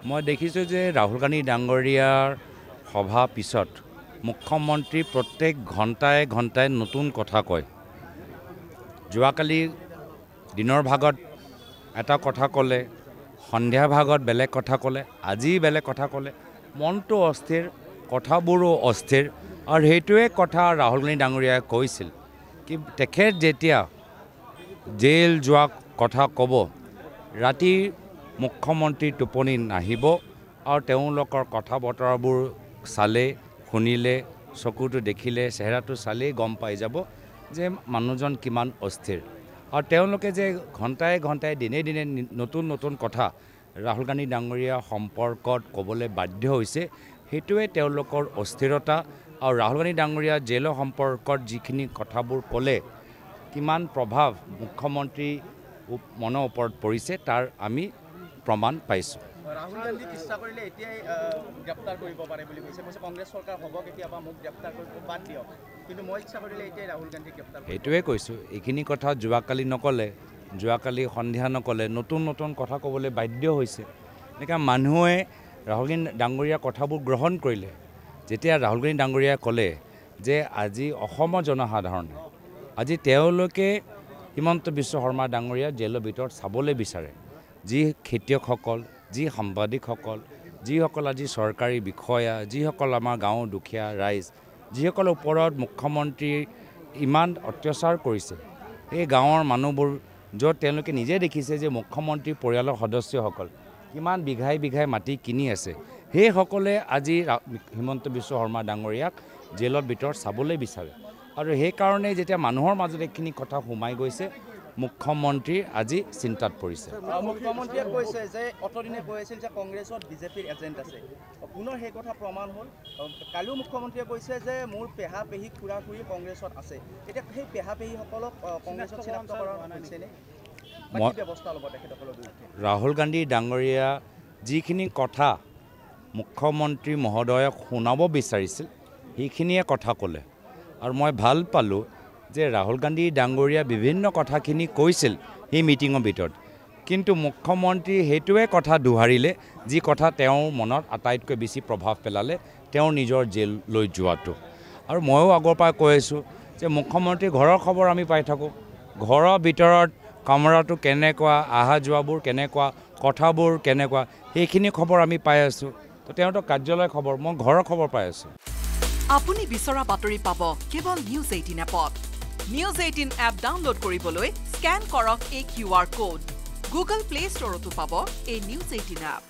মই দেখিছোঁ যে ৰাহুল গান্ধী ডাঙৰীয়াৰ সভা পিছত মুখ্যমন্ত্ৰী প্ৰত্যেক ঘণ্টাই নতুন কথা কয়। যোৱাকালি দিনৰ ভাগত এটা কথা ক'লে, সন্ধিয়া ভাগত বেলেগ কথা ক'লে, আজি বেলেগ কথা ক'লে, মনটো অস্থিৰ, কথাবোৰো অস্থিৰ। আৰু সেইটোৱে কথা ৰাহুল গান্ধী ডাঙৰীয়াই কৈছিল কি তেখেত যেতিয়া জেল যোৱা কথা ক'ব, ৰাতি মুখ্যমন্ত্ৰী টোপনি নাহিব আৰু তেওঁলোকৰ কথা বতৰাবোৰ চালে, শুনিলে, চকুটো দেখিলে, চেহেৰাটো চালেই গম পাই যাব যে মানুহজন কিমান অস্থিৰ। আৰু তেওঁলোকে যে ঘণ্টাই দিনে নতুন কথা ৰাহুল গান্ধী ডাঙৰীয়া সম্পৰ্কত ক'বলৈ বাধ্য হৈছে, সেইটোৱে তেওঁলোকৰ অস্থিৰতা। আৰু ৰাহুল গান্ধী ডাঙৰীয়া জেলৰ সম্পৰ্কত যিখিনি কথাবোৰ ক'লে, কিমান প্ৰভাৱ মুখ্যমন্ত্ৰী মনৰ ওপৰত পৰিছে তাৰ আমি প্ৰমাণ পাইছোঁ। ৰাহুল গান্ধীক ইচ্ছা কৰিলে এতিয়াই গ্ৰেপ্তাৰ কৰিব পাৰে বুলি কৈছে। কংগ্ৰেছ চৰকাৰ হ'ব কেতিয়াবা মোক গ্ৰেপ্তাৰ কৰিব বাদ দিয়ক, কিন্তু মই ইচ্ছা কৰিলে এতিয়াই ৰাহুল গান্ধীক গ্ৰেপ্তাৰ কৰিব। এইটোৱে কৈছোঁ, এইখিনি কথা যোৱাকালি নক'লে, যোৱাকালি সন্ধিয়া নক'লে, নতুন কথা ক'বলৈ বাধ্য হৈছে। এনেকৈ মানুহে ৰাহুল গান্ধী ডাঙৰীয়াৰ কথাবোৰ গ্ৰহণ কৰিলে। যেতিয়া ৰাহুল গান্ধী ডাঙৰীয়াই ক'লে যে আজি অসমৰ জনসাধাৰণে আজি তেওঁলোকে হিমন্ত বিশ্ব শৰ্মা ডাঙৰীয়া জেলৰ ভিতৰত চাবলৈ বিচাৰে। যি খেতিয়কসকল, যি সাংবাদিকসকল, যিসকল আজি চৰকাৰী বিষয়া, যিসকল আমাৰ গাঁৱৰ দুখীয়া ৰাইজ, যিসকলৰ ওপৰত মুখ্যমন্ত্ৰী ইমান অত্যাচাৰ কৰিছে, এই গাঁৱৰ মানুহবোৰ য'ত তেওঁলোকে নিজে দেখিছে যে মুখ্যমন্ত্ৰীৰ পৰিয়ালৰ সদস্যসকল কিমান বিঘাই মাটি কিনি আছে, সেইসকলে আজি হিমন্ত বিশ্ব শৰ্মা ডাঙৰীয়াক জেলৰ ভিতৰত চাবলৈ বিচাৰে। আৰু সেইকাৰণে যেতিয়া মানুহৰ মাজত এইখিনি কথা সোমাই গৈছে, মুখ্যমন্ত্ৰী আজি চিন্তাত পৰিছে। মুখ্যমন্ত্ৰীয়ে কৈছে যে অতদিনে কৈ আছিল যে কংগ্ৰেছত বিজেপিৰ এজেণ্ট আছে, পুনৰ সেই কথা প্ৰমাণ হ'ল। কালিও মুখ্যমন্ত্ৰীয়ে কৈছে যে মোৰ পেহা পেহী খুৰা খুৰী কংগ্ৰেছত আছে। এতিয়া সেই পেহা পেহীসকলক কংগ্ৰেছত চিনাক্তকৰণ হৈছেনে? ব্যৱস্থা ল'ব তেখেতসকলৰ বিৰুদ্ধে? ৰাহুল গান্ধী ডাঙৰীয়া যিখিনি কথা মুখ্যমন্ত্ৰী মহোদয়ক শুনাব বিচাৰিছিল সেইখিনিয়ে কথা ক'লে। আৰু মই ভাল পালোঁ যে ৰাহুল গান্ধী ডাঙৰীয়া বিভিন্ন কথাখিনি কৈছিল সেই মিটিঙৰ ভিতৰত, কিন্তু মুখ্যমন্ত্ৰী সেইটোৱে কথা দোহাৰিলে যি কথা তেওঁৰ মনত আটাইতকৈ বেছি প্ৰভাৱ পেলালে, তেওঁৰ নিজৰ জেললৈ যোৱাটো। আৰু ময়ো আগৰ পৰা কৈ আছোঁ যে মুখ্যমন্ত্ৰীৰ ঘৰৰ খবৰ আমি পাই থাকোঁ, ঘৰৰ ভিতৰত কামৰাটো কেনেকুৱা, অহা যোৱাবোৰ কেনেকুৱা, কথাবোৰ কেনেকুৱা, সেইখিনি খবৰ আমি পাই আছোঁ। তো তেওঁতো কাৰ্যালয়ৰ খবৰ, মই ঘৰৰ খবৰ পাই আছোঁ। আপুনি বিচৰা বাতৰি পাব কেৱল নিউজ 18 এপত। নিউজ 18 এপ ডাউনলোড কৰিবলৈ স্কেন কৰক এই QR কোড। গুগল প্লে ষ্টৰতো পাব এই নিউজ 18 এপ।